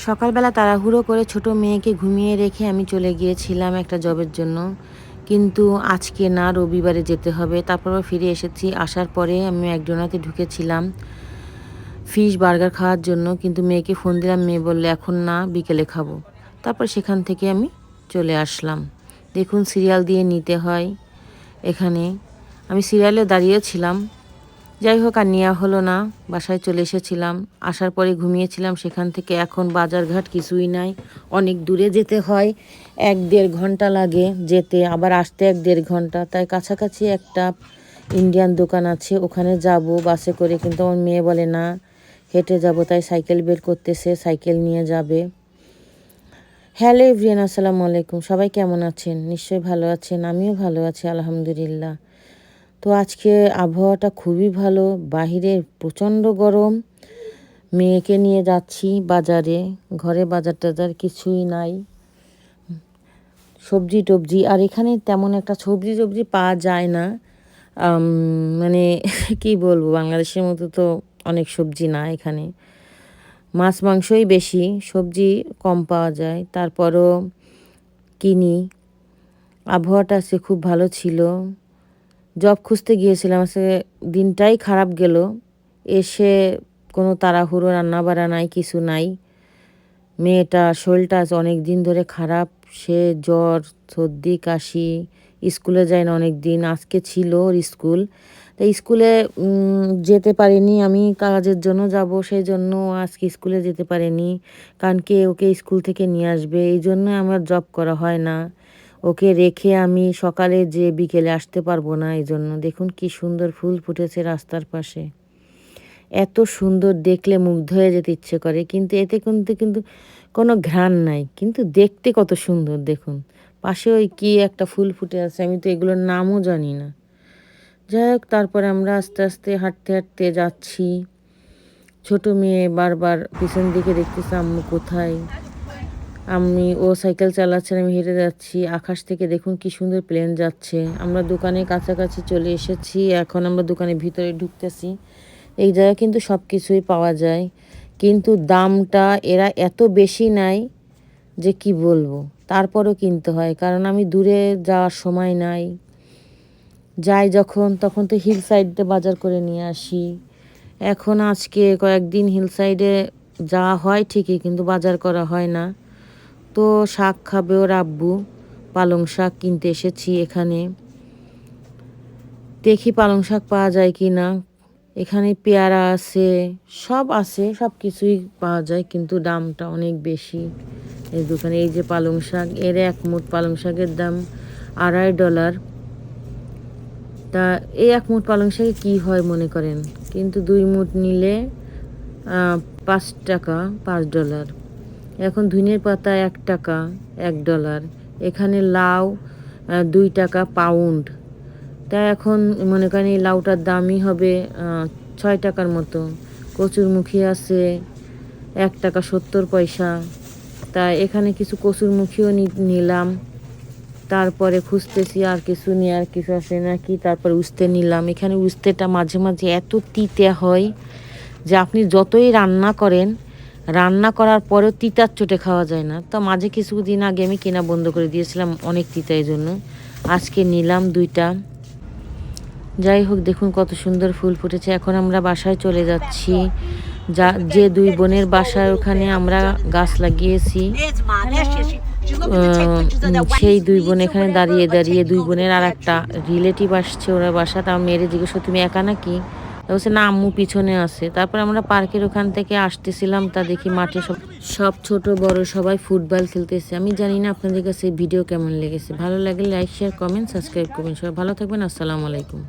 সকালবেলা তাড়াহুড়ো করে ছোট মেয়েকে ঘুমিয়ে রেখে আমি চলে গিয়েছিলাম একটা জবের জন্য, কিন্তু আজকে না, রবিবারে যেতে হবে। তারপর আবার ফিরে এসেছি। আসার পরে আমি ম্যাকডোনাল্ডে ঢুকেছিলাম ফিশ বার্গার খাওয়ার জন্য, কিন্তু মেয়েকে ফোন দিলাম, মেয়ে বললে এখন না, বিকেলে খাবো। তারপর সেখান থেকে আমি চলে আসলাম। দেখুন সিরিয়াল দিয়ে নিতে হয় এখানে। আমি সিরিয়ালে দাঁড়িয়েছিলাম, যাই হোক আর নেওয়া হলো না, বাসায় চলে এসেছিলাম। আসার পরে ঘুমিয়েছিলাম। সেখান থেকে এখন বাজারঘাট কিছুই নাই, অনেক দূরে যেতে হয়, 1-1.5 ঘন্টা লাগে যেতে, আবার আসতে 1-1.5 ঘন্টা। তাই কাছাকাছি একটা ইন্ডিয়ান দোকান আছে, ওখানে যাব বাসে করে, কিন্তু আমার মেয়ে বলে না, হেঁটে যাব। তাই সাইকেল বের করতেছে, সাইকেল নিয়ে যাবে। হ্যালো এভরিয়ান, আসসালামু আলাইকুম। সবাই কেমন আছেন? নিশ্চয়ই ভালো আছেন। আমিও ভালো আছি আলহামদুলিল্লাহ। তো আজকে আবহাওয়াটা খুবই ভালো, বাহিরে প্রচণ্ড গরম। মেয়েকে নিয়ে যাচ্ছি বাজারে, ঘরে বাজার টাজার কিছুই নাই, সবজি টবজি, আর এখানে তেমন একটা সবজি টবজি পাওয়া যায় না। মানে কি বলবো, বাংলাদেশের মতো তো অনেক সবজি না এখানে, মাছ মাংসই বেশি, সবজি কম পাওয়া যায়। তারপরও কিনি। আবহাওয়াটা আজকে খুব ভালো ছিল। জব খুঁজতে গিয়েছিলাম, আজকে দিনটাই খারাপ গেল। এসে কোনো তাড়াহুড়ো, রান্না বাড়া নাই, কিছু নাই। মেয়েটা শরীরটা আজ অনেক দিন ধরে খারাপ, সে জ্বর সর্দি কাশি, স্কুলে যায় না অনেক দিন। আজকে ছিল ওর স্কুল, তাই স্কুলে যেতে পারিনি। আমি কাজের জন্য যাব, সেই জন্য আজকে স্কুলে যেতে পারিনি, কারণ কে ওকে স্কুল থেকে নিয়ে আসবে, এই জন্য আমার জব করা হয় না। ওকে রেখে আমি সকালে যে বিকেলে আসতে পারবো না, এই জন্য। দেখুন কি সুন্দর ফুল ফুটেছে রাস্তার পাশে, এত সুন্দর, দেখলে মুগ্ধ হয়ে যেতে ইচ্ছে করে, কিন্তু এতে কিন্তু কোনো ঘ্রাণ নাই, কিন্তু দেখতে কত সুন্দর। দেখুন পাশে ওই কি একটা ফুল ফুটে আছে, আমি তো এগুলোর নামও জানি না। যাই হোক, তারপরে আমরা আস্তে আস্তে হাঁটতে হাঁটতে যাচ্ছি। ছোট মেয়ে বারবার পিছন দিকে দেখতেছে, আম্মু কোথায়। ও সাইকেল চালাচ্ছে, আমি হেঁটে যাচ্ছি। আকাশ থেকে দেখুন কি সুন্দর প্লেন যাচ্ছে। আমরা দোকানের কাছাকাছি চলে এসেছি, এখন আমরা দোকানের ভিতরে ঢুকতেছি। এই জায়গায় কিন্তু সব কিছুই পাওয়া যায়, কিন্তু দামটা এরা এত বেশি নেয় যে কি বলবো। তারপরও কিনতে হয়, কারণ আমি দূরে যাওয়ার সময় নাই। যাই যখন, তখন তো হিল সাইডে বাজার করে নিয়ে আসি। এখন আজকে কয়েকদিন হিল সাইডে যাওয়া হয় ঠিকই, কিন্তু বাজার করা হয় না। তো শাক খাবে ওর আব্বু, পালং শাক কিনতে এসেছি এখানে। দেখি পালং শাক পাওয়া যায় কি না। এখানে পেয়ারা আছে, সব আছে, সব কিছুই পাওয়া যায়, কিন্তু দামটা অনেক বেশি এই দোকানে। এই যে পালং শাক, এর এক মুঠ পালং শাকের দাম $2.50। তা এই এক মুঠ পালং শাকে কী হয় মনে করেন, কিন্তু 2 মুঠ নিলে 5 টাকা, $5। এখন ধনিয়ার পাতা 1 টাকা, $1। এখানে লাউ 2 টাকা পাউন্ড। তা এখন মনে করেন এই লাউটার দামই হবে 6 টাকার মতো। কচুরমুখী আছে 1 টাকা 70 পয়সা। তা এখানে কিছু কচুরমুখীও নিলাম। তারপরে খুঁজতেছি আর কিছু নিয়ে, আর কিছু আছে নাকি। তারপরে উস্তে নিলাম। এখানে উস্তেটা মাঝে মাঝে এত তিতে হয় যে আপনি যতই রান্না করেন, রান্না করার পরেও তিতার চোটে খাওয়া যায় না। তো মাঝে কিছুদিন আগে আমি কেনা বন্ধ করে দিয়েছিলাম অনেক তিতার জন্য। আজকে নিলাম 2টা। যাই হোক, দেখুন কত সুন্দর ফুল ফুটেছে। এখন আমরা বাসায় চলে যাচ্ছি। যে 2 বোনের বাসায়, ওখানে আমরা গাছ লাগিয়েছি। সেই 2 বোন এখানে দাঁড়িয়ে দাঁড়িয়ে, 2 বোনের আর একটা রিলেটিভ আসছে ওরা বাসা। তা মেয়েরে জিজ্ঞেস, তুমি একা নাকি? বলছে না, আম্মু পিছনে আছে। তারপর আমরা পার্কের ওখান থেকে আসতেছিলাম, তা দেখি মাঠে সব ছোট বড় সবাই ফুটবল খেলতেছে। আমি জানি না আপনাদের কাছে ভিডিও কেমন লেগেছে। ভালো লাগলে লাইক শেয়ার কমেন্ট সাবস্ক্রাইব করবেন। সবাই ভালো থাকবেন। আসসালামু আলাইকুম।